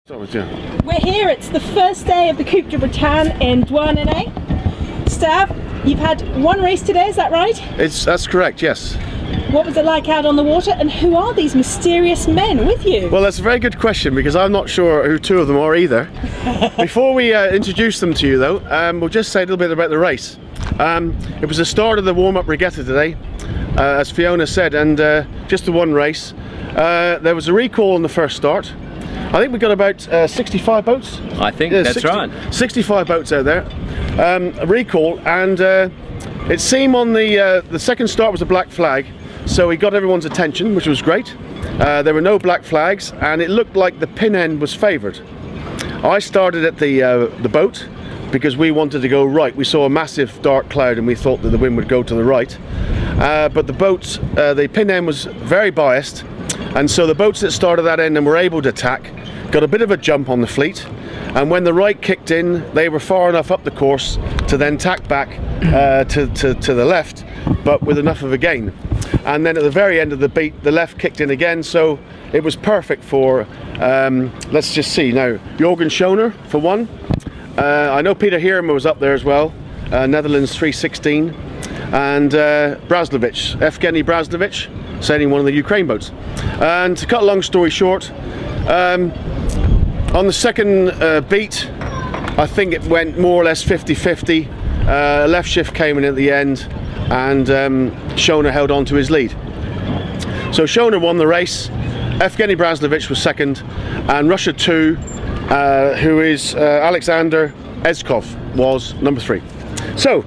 We're here, it's the first day of the Coupe de Bretagne in Douarnenez. Stav, you've had one race today, is that right? That's correct, yes. What was it like out on the water, and who are these mysterious men with you? Well, that's a very good question, because I'm not sure who two of them are either. Before we introduce them to you though, we'll just say a little bit about the race. It was the start of the warm-up regatta today, as Fiona said, and just the one race. There was a recall in the first start. I think we got about 65 boats. I think that's right. 65 boats out there. A recall, and it seemed on the second start was a black flag, so we got everyone's attention, which was great. There were no black flags, and it looked like the pin end was favoured. I started at the boat because we wanted to go right. We saw a massive dark cloud, and we thought that the wind would go to the right. But the boats, the pin end was very biased. And so the boats that started that end and were able to tack got a bit of a jump on the fleet, and when the right kicked in, they were far enough up the course to then tack back to the left, but with enough of a gain. And then at the very end of the beat, the left kicked in again, so it was perfect for, let's just see now, Jorgen Schoner for one. I know Peter Heerema was up there as well, Netherlands 316, and Braslovic, Evgeny Braslovic, sailing one of the Ukraine boats. And to cut a long story short, on the second beat, I think it went more or less 50-50. Left shift came in at the end, and Schoner held on to his lead. So Schoner won the race, Evgeny Braslovic was second, and Russia 2, who is Alexander Ezkov, was number 3. So,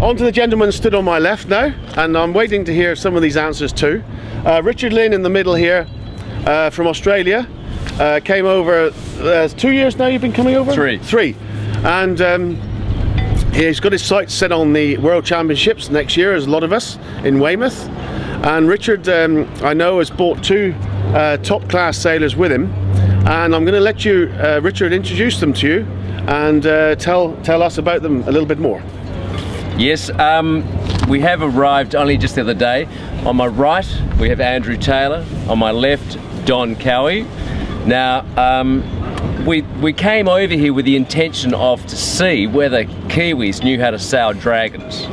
on to the gentleman stood on my left now, and I'm waiting to hear some of these answers too. Richard Lynn in the middle here, from Australia, came over 2 years now. You've been coming over? Three. And he's got his sights set on the World Championships next year, as a lot of us, in Weymouth. And Richard, I know, has brought 2 top class sailors with him, and I'm going to let you, Richard, introduce them to you and tell us about them a little bit more. Yes, we have arrived only just the other day. On my right, we have Andrew Taylor. On my left, Don Cowie. Now, we came over here with the intention of to see whether Kiwis knew how to sail dragons.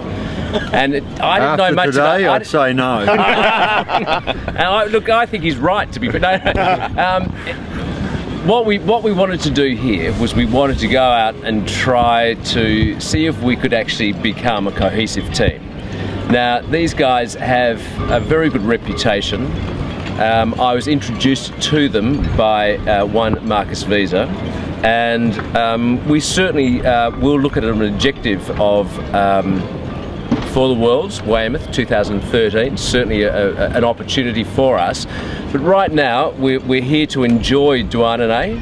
And I didn't know much about it. I'd say no. And look, I think he's right to be, but no. What we wanted to do here was we wanted to go out and try to see if we could actually become a cohesive team. Now, these guys have a very good reputation. I was introduced to them by one Marcus Visa, and we certainly will look at an objective of for the Worlds, Weymouth 2013, certainly an opportunity for us. But right now, we're here to enjoy Douarnenez,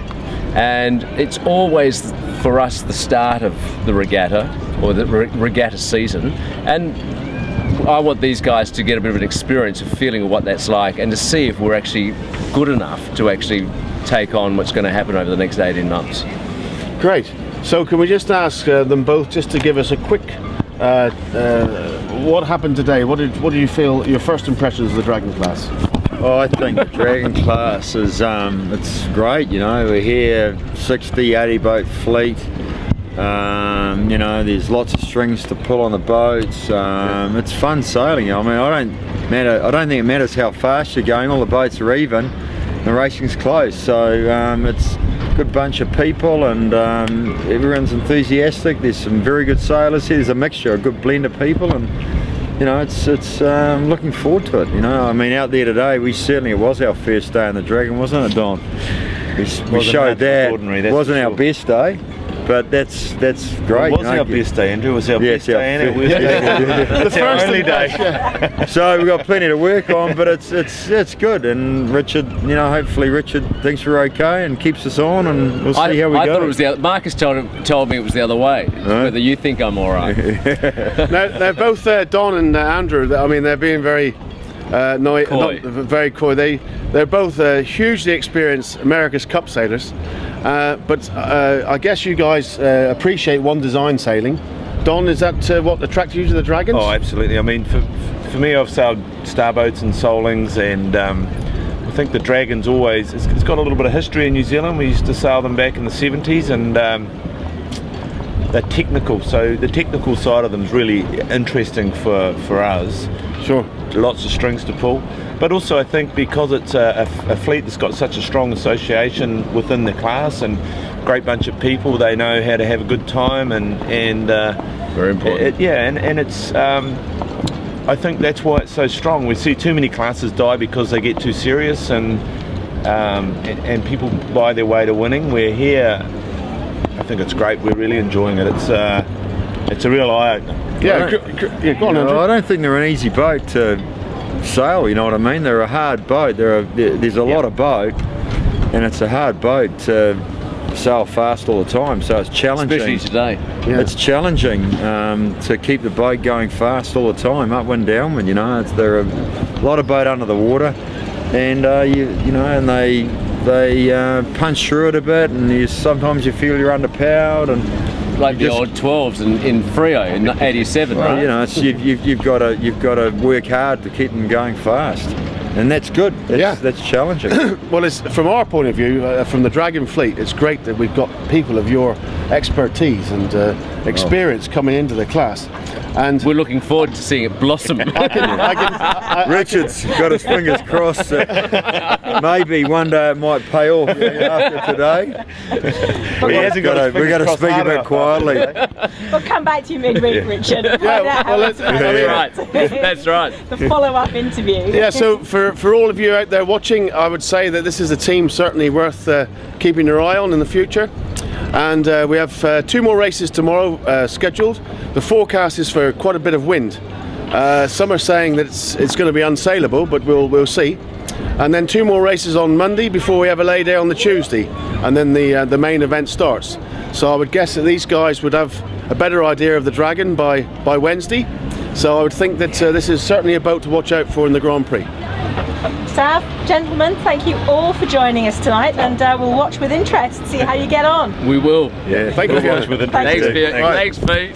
and it's always for us the start of the regatta, or the regatta season, and I want these guys to get a bit of an experience of feeling of what that's like, and to see if we're actually good enough to actually take on what's going to happen over the next 18 months. Great. So can we just ask them both just to give us a quick what happened today? What do you feel your first impressions of the Dragon class? Oh, I think the Dragon class is it's great. You know, we're here, 60-80 boat fleet. You know, there's lots of strings to pull on the boats. It's fun sailing. I mean, I don't think it matters how fast you're going. All the boats are even. The racing's close, so it's a good bunch of people, and everyone's enthusiastic. There's some very good sailors here. There's a mixture, a good blend of people, and you know, it's looking forward to it. You know, I mean, out there today, it was our first day on the Dragon, wasn't it, Don? We showed that. It wasn't our best day, but that's great. It was our best day, Andrew. It was our best day, and it was the first only day. So we've got plenty to work on, but it's good. And Richard, you know, hopefully Richard thinks we're okay and keeps us on, and we'll see how we go. I thought it was the other. Marcus told me it was the other way. Whether you think I'm all right. Now both Don and Andrew, I mean, they're being very coy. Very coy. They're both hugely experienced America's Cup sailors, but I guess you guys appreciate one design sailing. Don, is that what attracted you to the Dragons? Oh, absolutely. I mean, for me, I've sailed starboats and solings, and think the Dragon's always, it's got a little bit of history in New Zealand. We used to sail them back in the 70s, and they're technical, so the technical side of them is really interesting for us. Sure. Lots of strings to pull, but also I think because it's a fleet that's got such a strong association within the class, and great bunch of people, they know how to have a good time, and very important. And it's I think that's why it's so strong. We see too many classes die because they get too serious, and people buy their way to winning. We're here, I think it's great. We're really enjoying it. It's a real eye-opener. Yeah, go on, Andrew. I don't think they're an easy boat to sail, you know what I mean? They're a hard boat. There's a lot of boat, and it's a hard boat to sail fast all the time, so it's challenging. Especially today. Yeah. It's challenging to keep the boat going fast all the time, up and downwind, you know. There are a lot of boat under the water, and you know, and they punch through it a bit, and sometimes you feel you're underpowered, and like the old 12s in Frio in '87, well, right? you know, it's, you've got to work hard to keep them going fast, and that's good. That's challenging. Well, it's, from our point of view, from the Dragon fleet, it's great that we've got people of your expertise and experience coming into the class. And we're looking forward to seeing it blossom. Richard's got his fingers crossed that maybe one day it might pay off after today. We've got to speak a bit quietly. We'll come back to you midweek, Richard. That's right. The follow-up interview. Yeah, so for all of you out there watching, I would say that this is a team certainly worth keeping your eye on in the future. And we have 2 more races tomorrow scheduled. The forecast is for quite a bit of wind. Some are saying that it's going to be unsaleable, but we'll see. And then 2 more races on Monday before we have a lay day on the Tuesday, and then the main event starts. So I would guess that these guys would have a better idea of the Dragon by Wednesday. So I would think that this is certainly a boat to watch out for in the Grand Prix. Staff, gentlemen, thank you all for joining us tonight, and we'll watch with interest, see how you get on. We will. Yeah, thank you. Thanks, Pete.